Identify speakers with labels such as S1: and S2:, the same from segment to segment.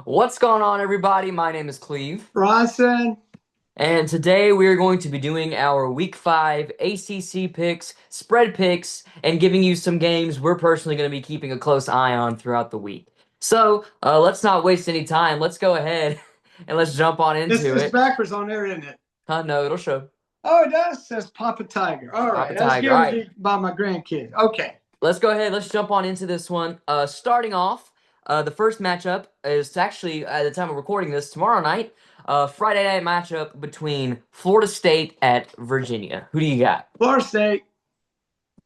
S1: What's going on, everybody? My name is Cleve,
S2: Bronson,
S1: and today we are going to be doing our Week 5 ACC picks, spread picks, and giving you some games we're personally going to be keeping a close eye on throughout the week. So, let's not waste any time. Let's go ahead and let's jump on
S2: it's,
S1: into
S2: it's
S1: it.
S2: backwards on there, isn't it?
S1: No, it'll show.
S2: Oh, it does. It says Papa Tiger. All
S1: Papa
S2: right, that's
S1: Tiger. All
S2: given
S1: right,
S2: me by my grandkids. Okay.
S1: let's go ahead. Let's jump on into this one. Starting off, the first matchup is actually at the time of recording this tomorrow night. Friday night matchup between Florida State at Virginia. Who do you got?
S2: Florida State.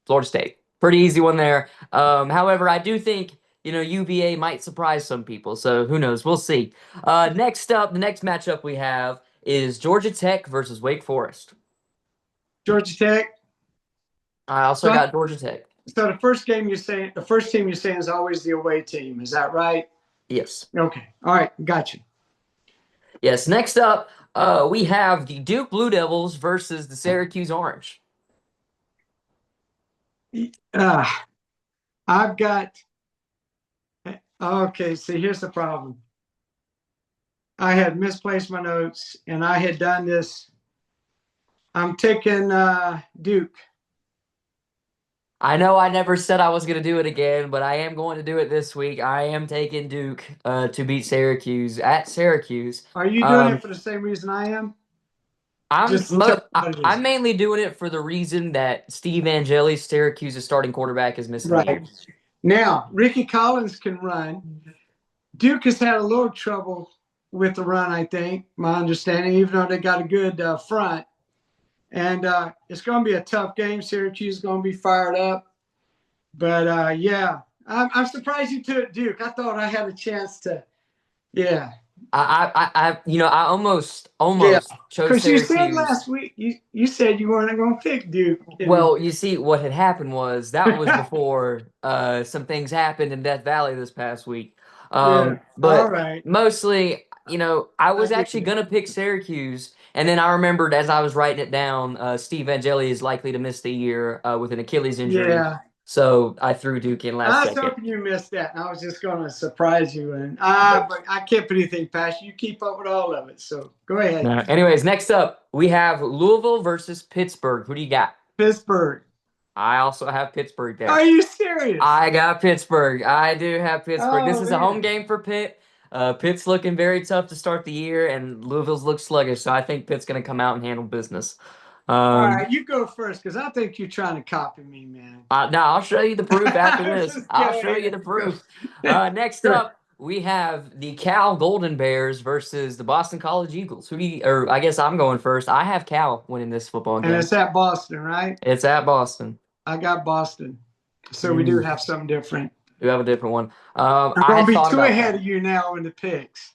S1: Florida State. Pretty easy one there. However, I do think UVA might surprise some people. So who knows? We'll see. Next up, the next matchup we have is Georgia Tech versus Wake Forest.
S2: Georgia Tech.
S1: I also
S2: So,
S1: got Georgia Tech.
S2: so the first team you're saying is always the away team. Is that right?
S1: Yes.
S2: Okay. All right. Got you.
S1: Yes. Next up, we have the Duke Blue Devils versus the Syracuse Orange.
S2: Uh, I've got. Okay. See, here's the problem. I had misplaced my notes, and I had done this. I'm taking Duke.
S1: I know I never said I was going to do it again, but I am going to do it this week. I am taking Duke to beat Syracuse at Syracuse.
S2: Are you doing it
S1: Um,
S2: for the same reason I am?
S1: I'm
S2: Just tell me
S1: I-
S2: what it
S1: I'm
S2: is.
S1: mainly doing it for the reason that Steve Angeli, Syracuse's starting quarterback, is missing the year.
S2: Right. Now, Ricky Collins can run. Duke has had a little trouble with the run, I think, my understanding, even though they got a good front. And it's going to be a tough game. Syracuse is going to be fired up. But yeah, I'm surprised you took Duke. I thought I had a chance to, yeah.
S1: I
S2: Yeah.
S1: almost chose
S2: Because you said
S1: Syracuse.
S2: last week, you said you weren't going to pick Duke. And
S1: Well, you see, what had happened was that was before some things happened in Death Valley this past week.
S2: yeah. All
S1: But
S2: right.
S1: mostly, I
S2: I
S1: was
S2: get
S1: actually
S2: you.
S1: gonna pick Syracuse, and then I remembered as I was writing it down, Steve Angeli is likely to miss the year with an Achilles injury,
S2: Yeah.
S1: so I threw Duke in last
S2: I was
S1: second.
S2: hoping you missed that. And I was just going to surprise you. And but I can't put anything past you. You keep up with all of it. So go ahead.
S1: No. Anyways, next up we have Louisville versus Pittsburgh. Who do you got?
S2: Pittsburgh.
S1: I also have Pittsburgh there.
S2: Are you serious?
S1: I got Pittsburgh. I do have Pittsburgh. This
S2: Oh,
S1: is a home
S2: man.
S1: game for Pitt. Pitt's looking very tough to start the year, and Louisville's look sluggish, so I think Pitt's going to come out and handle business.
S2: All
S1: Um,
S2: right. You go first because I think you're trying to copy me, man.
S1: Now I'll show you the proof after this.
S2: Just
S1: I'll
S2: go
S1: show you
S2: ahead.
S1: the
S2: Go.
S1: proof. Next
S2: Go.
S1: up, we have the Cal Golden Bears versus the Boston College Eagles. Or I guess I'm going first. I have Cal winning this football
S2: And
S1: game.
S2: it's at Boston, right?
S1: It's at Boston.
S2: I got Boston. So we do
S1: Mm,
S2: have something different.
S1: we have a different one.
S2: I'm
S1: I
S2: going
S1: had
S2: to be
S1: thought
S2: two
S1: about
S2: ahead
S1: that.
S2: of you now in the picks.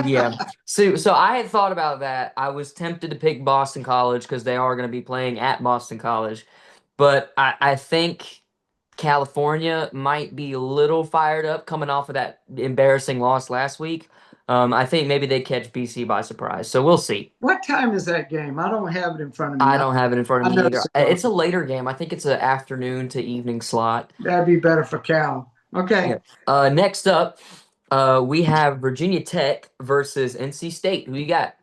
S1: Yeah. So I had thought about that. I was tempted to pick Boston College because they are going to be playing at Boston College. But I think California might be a little fired up coming off of that embarrassing loss last week. I think maybe they catch BC by surprise. So we'll see.
S2: What time is that game? I don't have it in front of me.
S1: I don't have it in front of
S2: I
S1: me
S2: know
S1: either.
S2: so.
S1: It's a later game. I think it's an afternoon to evening slot.
S2: That'd be better for Cal.
S1: Yeah.
S2: Okay.
S1: Next up, we have Virginia Tech versus NC State. Who you got?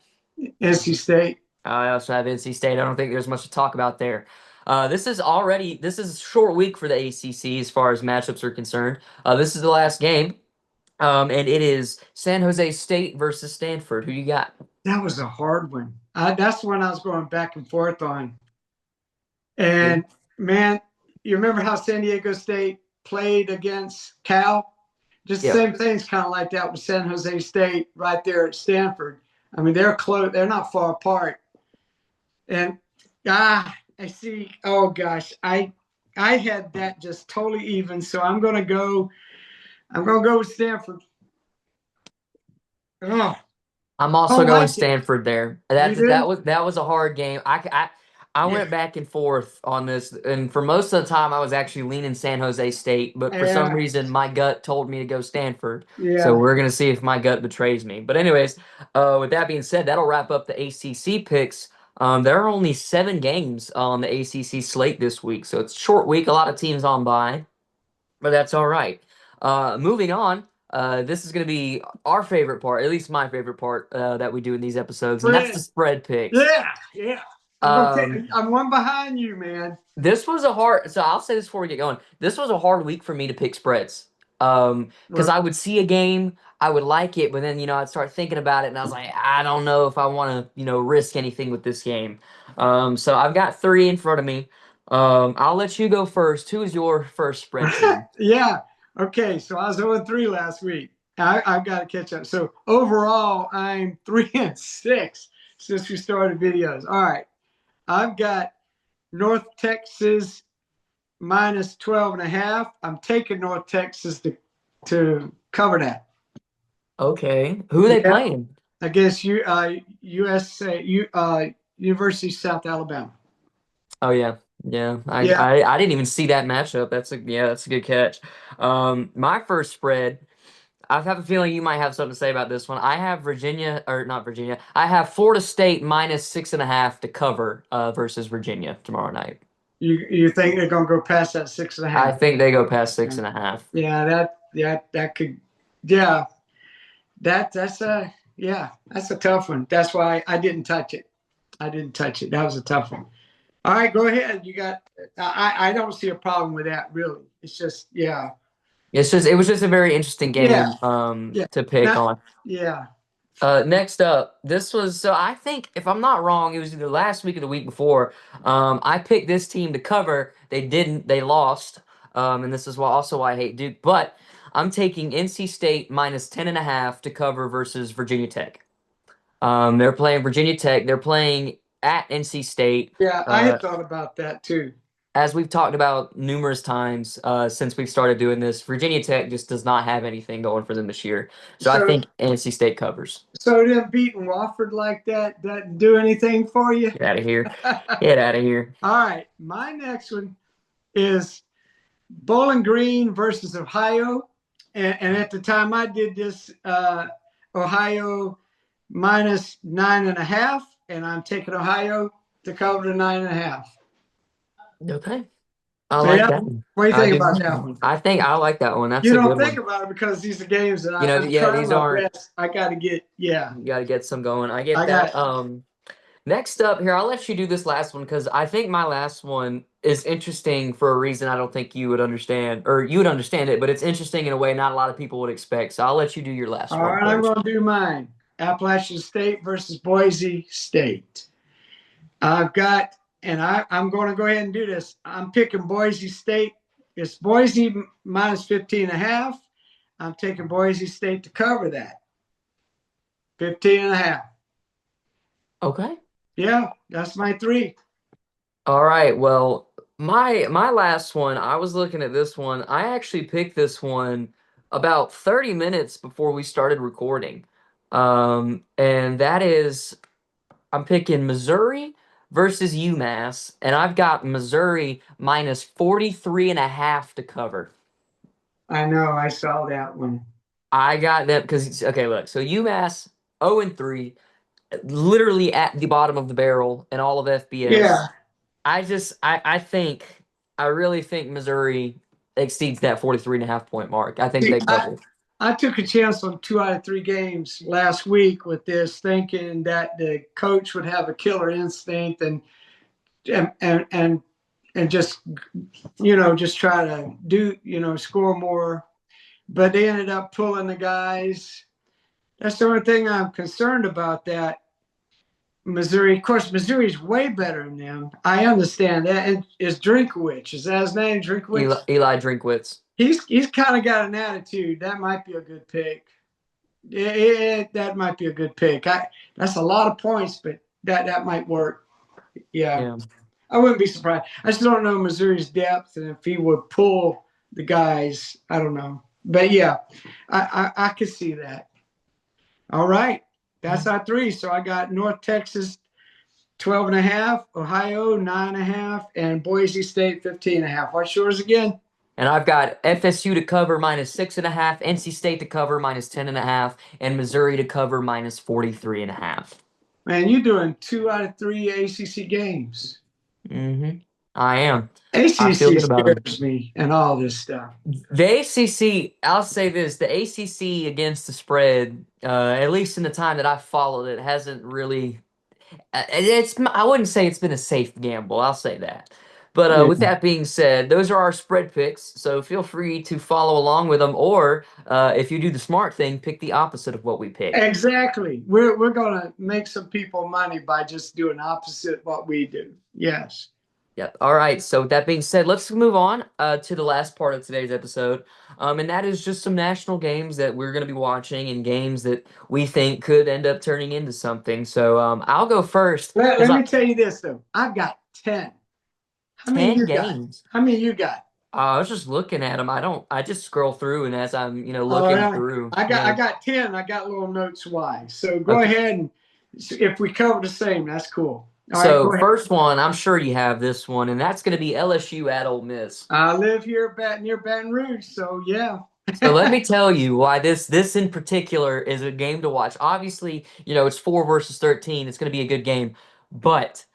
S2: NC State.
S1: I also have NC State. I don't think there's much to talk about there. This is a short week for the ACC as far as matchups are concerned. This is the last game, and it is San Jose State versus Stanford. Who you got?
S2: That was a hard one. That's the one I was going back and forth on.
S1: Yeah.
S2: And man, you remember how San Diego State played against Cal? Just the
S1: Yep.
S2: same things kind of like that with San Jose State right there at Stanford. I mean, they're close. They're not far apart. And I see. Oh gosh, I had that just totally even. So I'm gonna go. I'm gonna go with Stanford. Oh,
S1: I'm
S2: I
S1: also
S2: don't
S1: going
S2: like it.
S1: Stanford there.
S2: You do?
S1: That was a hard game. I
S2: Yeah.
S1: went back and forth on this, and for most of the time, I was actually leaning San Jose State, but for some
S2: Yeah.
S1: reason, my gut told me to go Stanford. So
S2: Yeah.
S1: we're gonna see if my gut betrays me. But anyways, with that being said, that'll wrap up the ACC picks. There are only 7 games on the ACC slate this week, so it's a short week. A lot of teams on bye, but that's all right. Moving on. This is going to be our favorite part, at least my favorite part that we do in these episodes, and that's the
S2: Spread.
S1: spread picks.
S2: Yeah, yeah.
S1: Um,
S2: I'm one behind you, man.
S1: this was a hard, so I'll say this before we get going. This was a hard week for me to pick spreads. Because
S2: Well,
S1: I would see a game, I would like it, but then, I'd start thinking about it and I was like, I don't know if I want to, risk anything with this game. So I've got three in front of me. I'll let you go first. Who is your first spread team?
S2: yeah. Okay, so I was 0-3 last week. I've got to catch up. So overall, I'm 3-6 since we started videos. All right. I've got North Texas minus 12.5. I'm taking North Texas to cover that.
S1: Okay. Who are they
S2: Yeah.
S1: playing?
S2: Against USA, University of South Alabama.
S1: Oh yeah. Yeah. I,
S2: Yeah,
S1: I I didn't even see that matchup. That's a good catch. My first spread, I have a feeling you might have something to say about this one. I have Virginia, or not Virginia. I have Florida State minus 6.5 to cover versus Virginia tomorrow night.
S2: you think they're gonna go past that six and a
S1: I
S2: half?
S1: think they go past 6.5.
S2: Yeah, that could, yeah, that's a, yeah, that's a tough one. That's why I didn't touch it. I didn't touch it. That was a tough one. All right, go ahead. You got. I don't see a problem with that really. It's just, yeah,
S1: It was just a very interesting
S2: yeah,
S1: game
S2: yeah,
S1: to pick
S2: not,
S1: on.
S2: yeah.
S1: Next up, this was so I think if I'm not wrong, it was either last week or the week before. I picked this team to cover. They didn't. They lost. And this is why I hate Duke. But I'm taking NC State minus 10.5 to cover versus Virginia Tech. They're playing Virginia Tech. They're playing at NC State.
S2: Yeah, I
S1: Uh,
S2: had thought about that too.
S1: as we've talked about numerous times since we've started doing this, Virginia Tech just does not have anything going for them this year. So I
S2: So,
S1: think NC State covers.
S2: so them beating Wofford like that do anything for you?
S1: Get out of here.
S2: All
S1: Get out of here.
S2: right, my next one is Bowling Green versus Ohio, and at the time I did this, Ohio minus 9.5, and I'm taking Ohio to cover the 9.5.
S1: Okay. I
S2: So
S1: like
S2: yeah,
S1: that one.
S2: what do you
S1: I
S2: think
S1: do.
S2: about that one?
S1: I think I like that one. That's
S2: You
S1: a
S2: don't
S1: good
S2: think
S1: one.
S2: about it because these are games that I'm
S1: Yeah,
S2: trying
S1: these
S2: my
S1: aren't,
S2: best. I got to get, yeah,
S1: you got to get some going. I get
S2: I got
S1: that. Next up here, I'll let you do this last one because I think my last one is interesting for a reason I don't think you would understand, or you would understand it, but it's interesting in a way not a lot of people would expect. So I'll let you do your last
S2: All
S1: one
S2: right, I'm
S1: first.
S2: going to do mine. Appalachian State versus Boise State. I've got, and I'm going to go ahead and do this. I'm picking Boise State. It's Boise minus 15.5. I'm taking Boise State to cover that. 15.5.
S1: Okay.
S2: Yeah, that's my three.
S1: All right. Well, my last one, I was looking at this one. I actually picked this one about 30 minutes before we started recording. And that is I'm picking Missouri versus UMass, and I've got Missouri minus 43.5 to cover.
S2: I know, I saw that one.
S1: I got that because okay, look, so UMass 0-3, literally at the bottom of the barrel in all of
S2: Yeah,
S1: FBS. I really think Missouri exceeds that 43.5 point mark. I think
S2: see,
S1: they cover.
S2: I took a chance on 2 out of 3 games last week with this, thinking that the coach would have a killer instinct and and and, and just, just try to do, score more. But they ended up pulling the guys. That's the only thing I'm concerned about. That Missouri, of course, Missouri's way better than them. I understand that. And is Drinkowicz? Is that his name, Drinkowicz?
S1: Eli Drinkwitz.
S2: He's kind of got an attitude. That might be a good pick. That might be a good pick. That's a lot of points, but that might work. Yeah,
S1: Yeah.
S2: I wouldn't be surprised. I just don't know Missouri's depth, and if he would pull the guys, I don't know. But yeah, I could see that. All right, that's our three. So I got North Texas 12.5, Ohio 9.5, and Boise State 15.5. What's yours again?
S1: And I've got FSU to cover minus 6.5, NC State to cover minus 10.5, and Missouri to cover minus 43.5.
S2: Man, you're doing 2 out of 3 ACC games.
S1: Mm-hmm. I am. I feel
S2: ACC
S1: good about them.
S2: scares me and all this stuff.
S1: The ACC, I'll say this, the ACC against the spread, at least in the time that I've followed it, hasn't really I wouldn't say it's been a safe gamble. I'll say that. But
S2: Yeah,
S1: with that being said, those are our spread picks. So feel free to follow along with them, or if you do the smart thing, pick the opposite of what we picked.
S2: exactly. We're gonna make some people money by just doing opposite what we do. Yes.
S1: Yep. All right. So with that being said, let's move on to the last part of today's episode, and that is just some national games that we're going to be watching and games that we think could end up turning into something. So I'll go first
S2: Let
S1: because
S2: me tell you this though. I've got 10. How many
S1: 10
S2: you got?
S1: games.
S2: How many you got?
S1: I was just looking at them. I don't. I just scroll through, and as I'm,
S2: Oh,
S1: looking
S2: yeah.
S1: through,
S2: I got 10. I got little notes why. So go
S1: Okay.
S2: ahead and if we cover the same, that's cool. All right,
S1: So
S2: go ahead.
S1: first one, I'm sure you have this one, and that's going to be LSU at Ole Miss.
S2: I live here near Baton Rouge, so yeah.
S1: So let me tell you why this in particular is a game to watch. Obviously, it's 4 versus 13. It's going to be a good game, but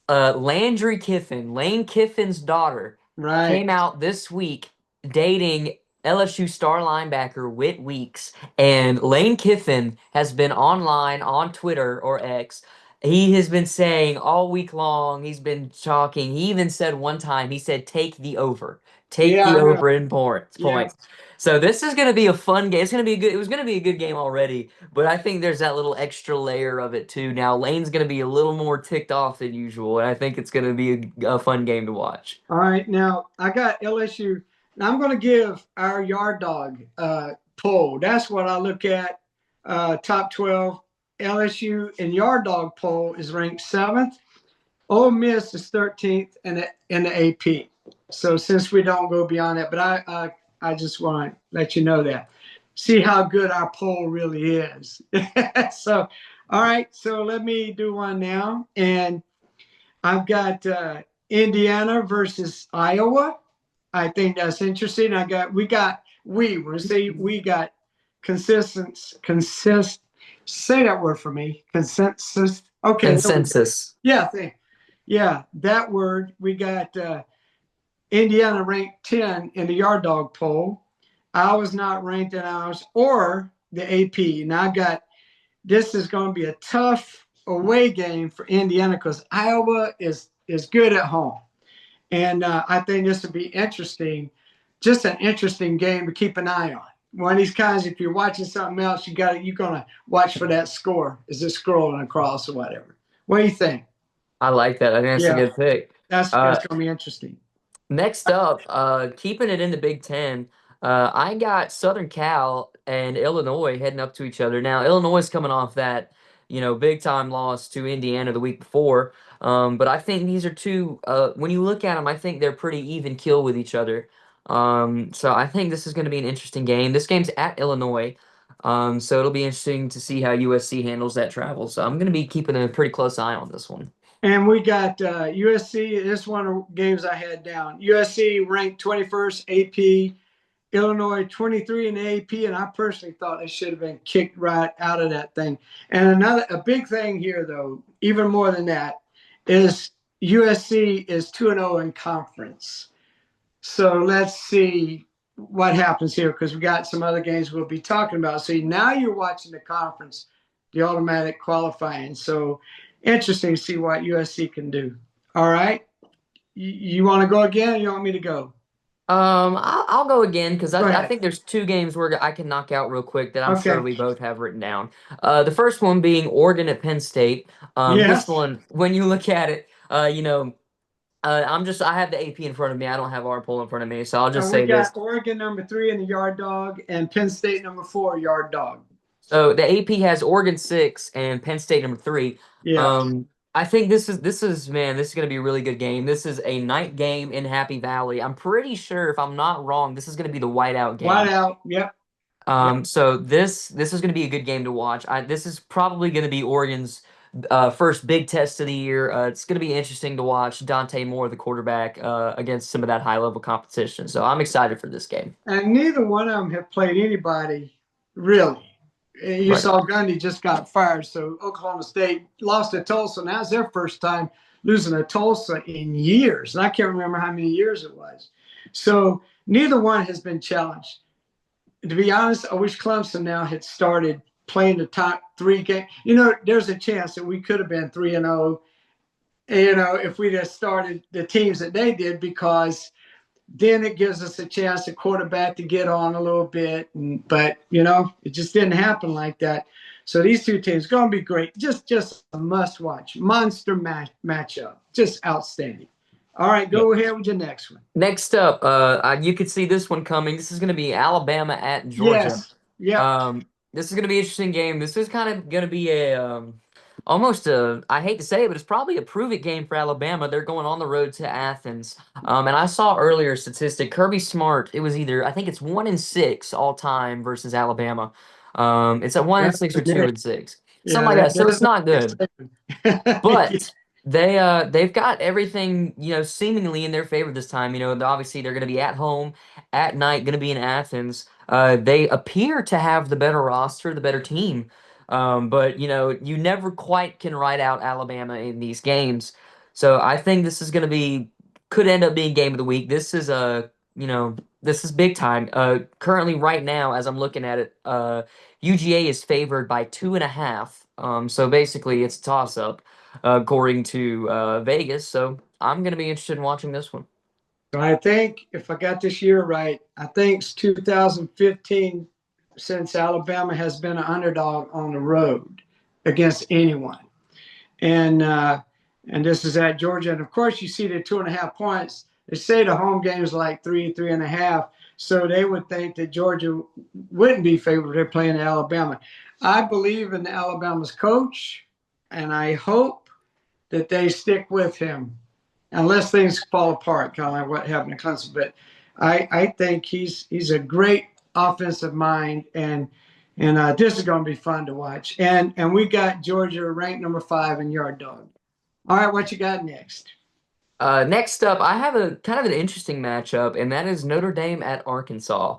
S1: Landry Kiffin, Lane Kiffin's daughter,
S2: Right.
S1: came out this week dating LSU star linebacker Whit Weeks, and Lane Kiffin has been online on Twitter or X. He has been saying all week long, he's been talking. He even said one time, he said, take the over. Take
S2: Yeah,
S1: the
S2: I know.
S1: over in points.
S2: Yeah.
S1: Points. So this is going to be a fun game. It's going to be a good. It was going to be a good game already, but I think there's that little extra layer of it too. Now Lane's going to be a little more ticked off than usual, and I think it's going to be a fun game to watch.
S2: All right. Now I got LSU. Now I'm going to give our yard dog poll. That's what I look at. Top 12. LSU and yard dog poll is ranked 7th. Ole Miss is 13th in the AP. So since we don't go beyond that, but I just want to let you know that. See how good our poll really is. So, all right. So let me do one now, and I've got Indiana versus Iowa. I think that's interesting. We'll say we got consist. Say that word for me. Consensus. Okay.
S1: Consensus.
S2: Yeah, yeah, that word. We got Indiana ranked 10 in the yard dog poll. I was not ranked in ours or the AP. Now I got this is going to be a tough away game for Indiana because Iowa is good at home, and I think this will be interesting. Just an interesting game to keep an eye on. One of these kinds, if you're watching something else, you're gonna watch for that score. Is it scrolling across or whatever? What do you think?
S1: I like that. I think that's a
S2: Yeah,
S1: good pick.
S2: that's gonna be interesting.
S1: Next up, keeping it in the Big Ten, I got Southern Cal and Illinois heading up to each other. Now, Illinois is coming off that, big time loss to Indiana the week before. But I think these are two, when you look at them, I think they're pretty even kill with each other. So I think this is going to be an interesting game. This game's at Illinois. So it'll be interesting to see how USC handles that travel. So I'm going to be keeping a pretty close eye on this one.
S2: And we got USC. This is one of the games I had down. USC ranked 21st AP, Illinois 23 in the AP, and I personally thought they should have been kicked right out of that thing. And a big thing here, though, even more than that, is USC is 2-0 in conference. So let's see what happens here because we got some other games we'll be talking about. So now you're watching the conference, the automatic qualifying. So interesting to see what USC can do. All right. You want to go again or you want me to go?
S1: I'll go again because
S2: Go
S1: I
S2: ahead.
S1: think there's two games where I can knock out real quick that I'm sure
S2: Okay.
S1: we both have written down. The first one being Oregon at Penn State. This
S2: Yes.
S1: one, when you look at it, I have the AP in front of me. I don't have our poll in front of me, so I'll just
S2: And we
S1: say this.
S2: got Oregon number 3 in the yard dog and Penn State number 4 yard dog.
S1: So the AP has Oregon 6 and Penn State number 3.
S2: Yeah.
S1: I think this is man, this is going to be a really good game. This is a night game in Happy Valley. I'm pretty sure if I'm not wrong, this is going to be the whiteout
S2: Wide
S1: game.
S2: out. Yep. Yep.
S1: So this is going to be a good game to watch. This is probably going to be Oregon's first big test of the year. It's going to be interesting to watch Dante Moore, the quarterback, against some of that high level competition. So I'm excited for this game.
S2: And neither one of them have played anybody really. You
S1: Right.
S2: saw Gundy just got fired, so Oklahoma State lost to Tulsa. Now it's their first time losing to Tulsa in years. And I can't remember how many years it was. So neither one has been challenged. To be honest, I wish Clemson now had started playing the top three games. There's a chance that we could have been 3-0, if we just started the teams that they did, because then it gives us a chance, a quarterback, to get on a little bit. But it just didn't happen like that. So these two teams going to be great. Just a must watch, monster matchup, just outstanding. All right, go ahead with your next one.
S1: Next up, you could see this one coming. This is going to be Alabama at Georgia.
S2: Yes. Yep.
S1: This is going to be an interesting game. This is kind of going to be almost I hate to say it, but it's probably a prove-it game for Alabama. They're going on the road to Athens. And I saw earlier a statistic. Kirby Smart, it was I think it's 1-6 all time versus Alabama. It's at 1-6 or 2-6, something
S2: Yeah,
S1: like that. So it's
S2: doesn't
S1: not good.
S2: yeah.
S1: But they've got everything, seemingly in their favor this time. Obviously they're going to be at home at night, going to be in Athens. They appear to have the better roster, the better team. But you never quite can write out Alabama in these games. So I think this is going to could end up being game of the week. This is this is big time. Currently right now, as I'm looking at it, UGA is favored by 2.5. So basically it's a toss up, according to Vegas. So I'm going to be interested in watching this one.
S2: So I think, if I got this year right, I think it's 2015 since Alabama has been an underdog on the road against anyone. And this is at Georgia. And of course, you see the 2.5 points. They say the home game is like 3.5. So they would think that Georgia wouldn't be favored. They're playing Alabama. I believe in Alabama's coach, and I hope that they stick with him unless things fall apart, kind of like what happened to Clemson. But I think he's a great offensive mind, and this is going to be fun to watch. And we got Georgia ranked number 5 in Yard Dog. All right, what you got next?
S1: Next up, I have a kind of an interesting matchup, and that is Notre Dame at Arkansas.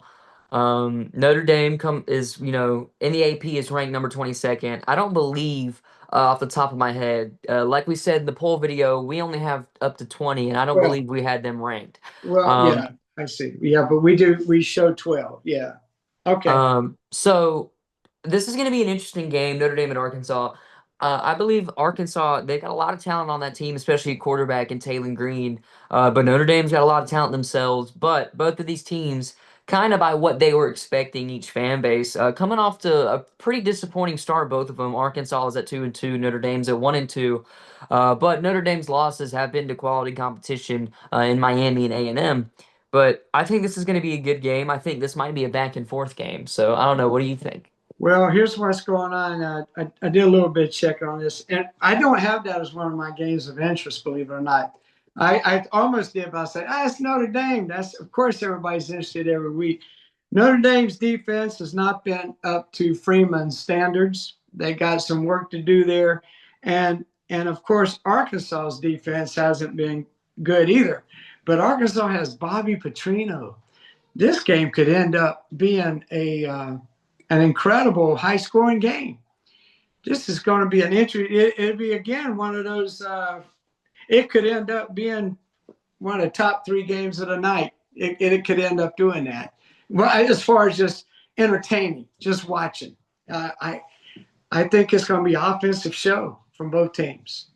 S1: Notre Dame is in the AP is ranked number 22nd. I don't believe, off the top of my head, like we said in the poll video, we only have up to 20, and I don't
S2: Well,
S1: believe we had them ranked.
S2: yeah, I see. Yeah, but we show 12. Yeah. Okay.
S1: So this is going to be an interesting game, Notre Dame and Arkansas. I believe Arkansas, they got a lot of talent on that team, especially at quarterback and Taylor Green. But Notre Dame's got a lot of talent themselves. But both of these teams, kind of by what they were expecting, each fan base, coming off to a pretty disappointing start, both of them. Arkansas is at 2-2, Notre Dame's at 1-2. But Notre Dame's losses have been to quality competition in Miami and A&M. But I think this is going to be a good game. I think this might be a back and forth game. So I don't know. What do you think?
S2: Well, here's what's going on. I did a little bit of checking on this, and I don't have that as one of my games of interest, believe it or not. I almost did, but I said, it's Notre Dame. That's, of course, everybody's interested every week. Notre Dame's defense has not been up to Freeman's standards. They got some work to do there. And of course, Arkansas's defense hasn't been good either. But Arkansas has Bobby Petrino. This game could end up being an incredible high-scoring game. This is going to be an entry. It'd be, again, one of those it could end up being one of the top 3 games of the night. It could end up doing that. Well, as far as just entertaining, just watching. I think it's going to be an offensive show from both teams.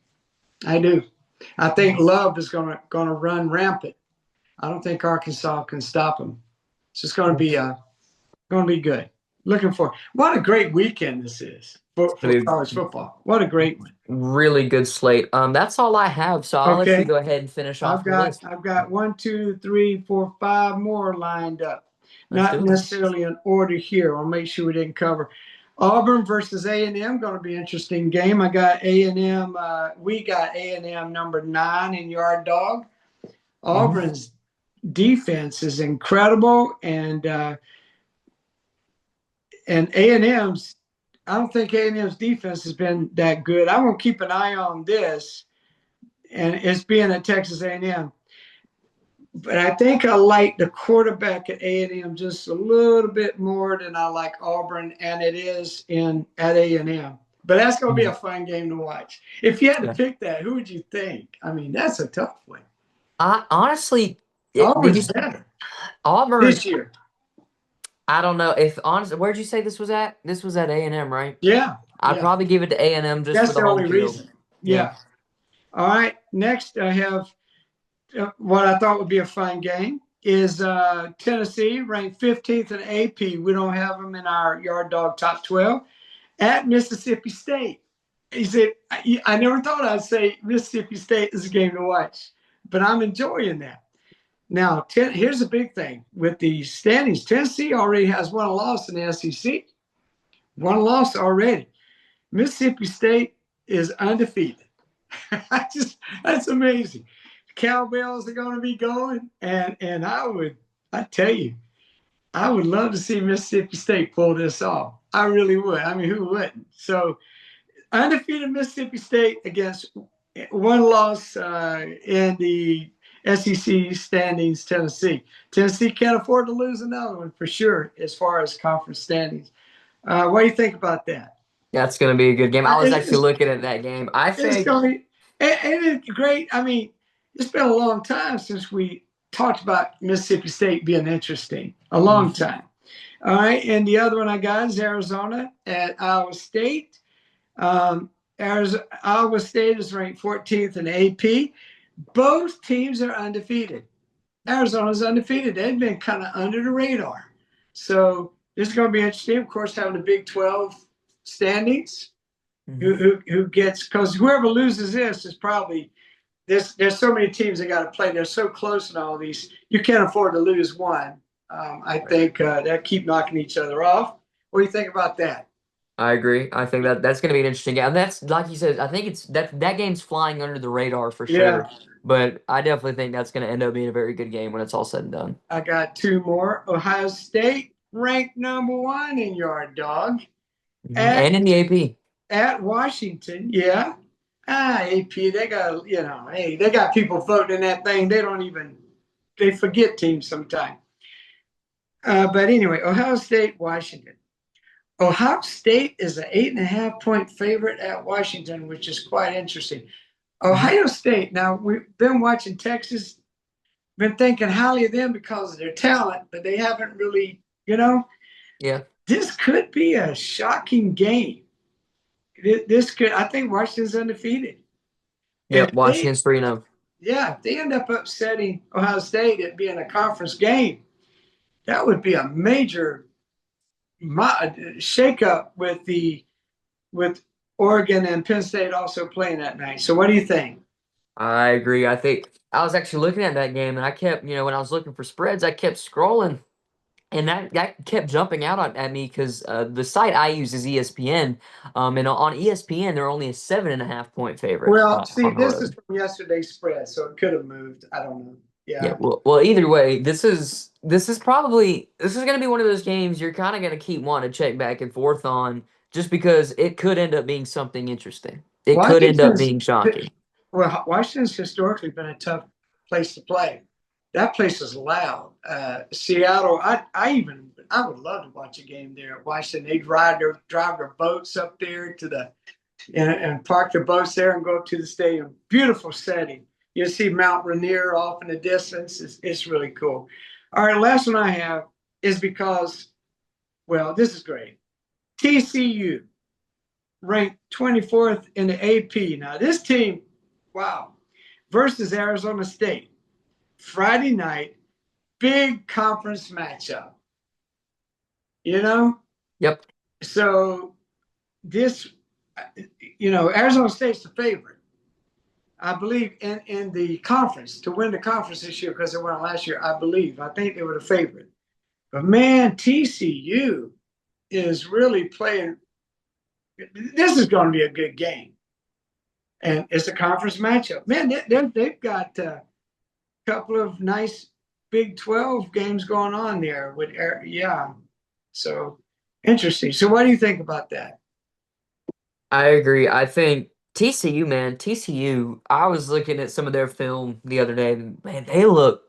S2: I do. I think Love is going to run rampant. I don't think Arkansas can stop him. It's just going to be good. Looking for what a great weekend this is for college football. What a great one.
S1: Really good slate. That's all I have. So I'll let you go ahead and finish off the list.
S2: I've got 1, 2, 3, 4, 5 more lined up.
S1: Let's
S2: Not necessarily in order here. I'll make sure we didn't cover. Auburn versus A&M, going to be an interesting game. I got A&M. We got A&M number 9 in Yard Dog. Auburn's defense is incredible, and A&M's. I don't think A&M's defense has been that good. I'm going to keep an eye on this, and it's being at Texas A&M. But I think I like the quarterback at A&M just a little bit more than I like Auburn, and it is at A&M. But that's going to be a
S1: Mhm.
S2: fun game to watch. If you had to
S1: Yeah.
S2: pick that, who would you think? I mean, that's a tough one.
S1: I honestly, did you
S2: Auburn's
S1: say
S2: better
S1: Auburn?
S2: this year.
S1: I don't know if honestly, where'd you say this was at? This was at A&M, right?
S2: Yeah,
S1: I'd
S2: yeah.
S1: probably give it to A&M just for
S2: That's
S1: the
S2: the
S1: home
S2: only
S1: field.
S2: reason.
S1: Yeah.
S2: Yeah. All right. Next, I have what I thought would be a fun game is Tennessee, ranked 15th in AP. We don't have them in our Yard Dog top 12 at Mississippi State. He said, I never thought I'd say Mississippi State is a game to watch, but I'm enjoying that. Now, here's the big thing with the standings. Tennessee already has one loss in the SEC, one loss already. Mississippi State is undefeated. I just That's amazing. Cowbells are going to be going, and I tell you, I would love to see Mississippi State pull this off. I really would. I mean, who wouldn't? So undefeated Mississippi State against one loss in the SEC standings, Tennessee. Tennessee can't afford to lose another one for sure as far as conference standings. What do you think about that?
S1: That's going to be a good game. I was actually
S2: It's,
S1: looking at that game. I
S2: it's
S1: think,
S2: going to be, and it's great. I mean, it's been a long time since we talked about Mississippi State being interesting. A long
S1: mhm.
S2: time. All right. And the other one I got is Arizona at Iowa State. Um, Iowa State is ranked 14th in AP. Both teams are undefeated. Arizona's undefeated. They've been kind of under the radar. So this is going to be interesting. Of course, having the Big 12 standings.
S1: Mhm.
S2: Who gets, because whoever loses this is probably there's so many teams that got to play. They're so close in all these. You can't afford to lose one. I think they'll keep knocking each other off. What do you think about that?
S1: I agree. I think that's going to be an interesting game. And that's like you said. I think it's that game's flying under the radar for
S2: Yeah,
S1: sure. But I definitely think that's going to end up being a very good game when it's all said and done.
S2: I got two more. Ohio State ranked number one in yard dog
S1: Mhm.
S2: at
S1: And in the AP.
S2: Washington. Yeah. AP, they got, hey, they got people voting in that thing. They forget teams sometimes. But anyway, Ohio State, Washington. Ohio State is an 8.5 point favorite at Washington, which is quite interesting.
S1: Mhm.
S2: Ohio State, now we've been watching Texas, been thinking highly of them because of their talent, but they haven't really,
S1: Yeah.
S2: this could be a shocking game. This could, I think Washington's undefeated. And
S1: Yep. Washington's 3-0.
S2: if they end up upsetting Ohio State, it being a conference game, that would be a major shakeup with Oregon and Penn State also playing that night. So what do you think?
S1: I agree. I think I was actually looking at that game, and I kept, when I was looking for spreads, I kept scrolling, and that kept jumping out at me because the site I use is ESPN, and on ESPN they're only a 7.5 point favorite
S2: Well, see,
S1: on the
S2: this is
S1: road.
S2: from yesterday's spread, so it could have moved. I don't know.
S1: Yeah.
S2: Yeah.
S1: Well, either way, this is going to be one of those games you're kind of going to keep wanting to check back and forth on, just because it could end up being something interesting. It could end up
S2: Washington's
S1: being shocking.
S2: Washington's historically been a tough place to play. That place is loud. Seattle, I would love to watch a game there at Washington. They'd drive their boats up there to the and park their boats there and go up to the stadium. Beautiful setting. You see Mount Rainier off in the distance. It's really cool. All right, last one I have is because, well, this is great. TCU ranked 24th in the AP. Now, this team, wow, versus Arizona State. Friday night, big conference matchup. You know?
S1: Yep.
S2: So this, Arizona State's the favorite. I believe in the conference to win the conference this year because they won last year. I believe. I think they were the favorite. But man, TCU is really playing. This is going to be a good game, and it's a conference matchup. Man, they've got a couple of nice Big 12 games going on there with yeah. So interesting. So what do you think about that?
S1: I agree. I think TCU, man, TCU. I was looking at some of their film the other day, and man, they look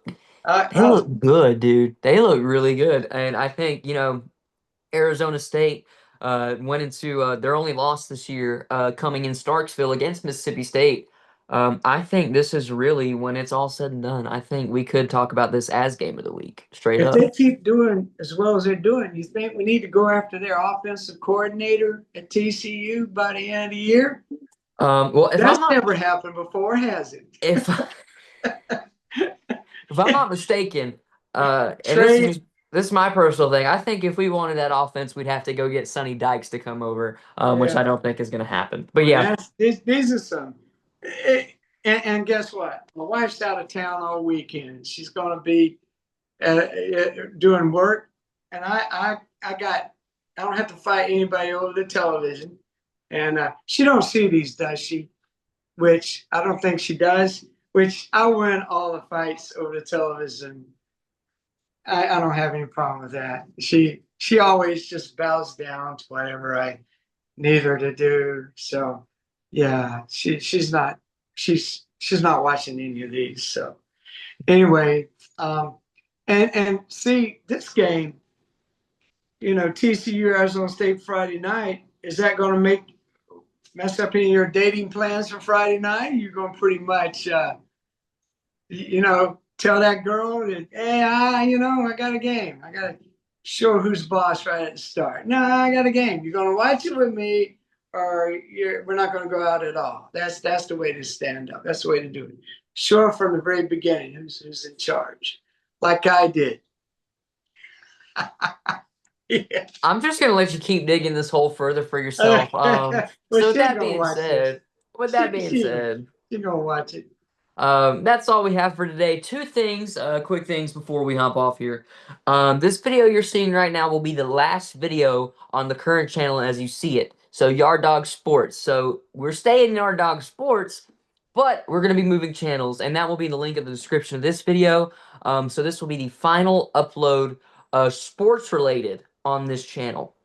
S1: good, dude. They look really good, and I think Arizona State. Went into their only loss this year, coming in Starksville against Mississippi State. I think this is really, when it's all said and done, I think we could talk about this as game of the week, straight
S2: If
S1: up.
S2: they keep doing as well as they're doing, you think we need to go after their offensive coordinator at TCU by the end of the year?
S1: Well,
S2: That's never happened before, has it?
S1: if if I'm not mistaken, and
S2: Trade,
S1: this is my personal thing. I think if we wanted that offense, we'd have to go get Sonny Dykes to come over, which I
S2: yeah.
S1: don't think is going to happen. But
S2: Well,
S1: yeah,
S2: these are some. And guess what? My wife's out of town all weekend. She's going to be doing work, and I don't have to fight anybody over the television, and she don't see these, does she? Which I don't think she does. Which I win all the fights over the television. I don't have any problem with that. She always just bows down to whatever I need her to do. So yeah, she's not watching any of these. So anyway, and see this game, TCU Arizona State Friday night. Is that going to mess up any of your dating plans for Friday night? You're going to pretty much, tell that girl that, hey, I got a game. I got to show who's boss right at the start. No, I got a game. You're going to watch it with me, or we're not going to go out at all. That's the way to stand up. That's the way to do it. Show from the very beginning who's in charge, like I did. Yeah.
S1: I'm just gonna let you keep digging this hole further for yourself.
S2: Well,
S1: So
S2: she's gonna watch this.
S1: with that being said,
S2: She's gonna watch it.
S1: that's all we have for today. Two things, quick things before we hop off here. This video you're seeing right now will be the last video on the current channel as you see it. So Yard Dog Sports. So we're staying in Yard Dog Sports, but we're gonna be moving channels, and that will be in the link in the description of this video. So this will be the final upload, sports related on this channel.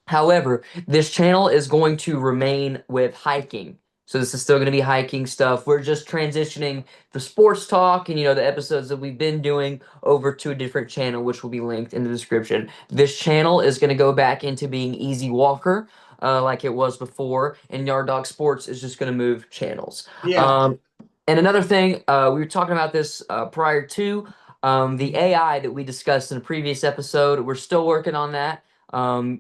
S1: However, this channel is going to remain with hiking. So this is still going to be hiking stuff. We're just transitioning the sports talk and, the episodes that we've been doing over to a different channel, which will be linked in the description. This channel is going to go back into being Easy Walker, like it was before, and Yard Dog Sports is just going to move channels.
S2: Yeah,
S1: And another thing, we were talking about this prior to the AI that we discussed in a previous episode. We're still working on that.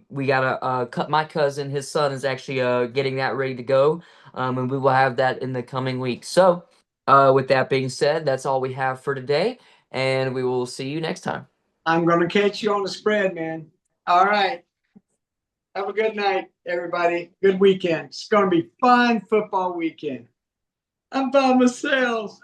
S1: We got to cut my cousin, his son is actually getting that ready to go, and we will have that in the coming weeks. So, with that being said, that's all we have for today, and we will see you next time.
S2: I'm gonna catch you on the spread, man. All right. Have a good night, everybody. Good weekend. It's gonna be fun football weekend. I'm by myself.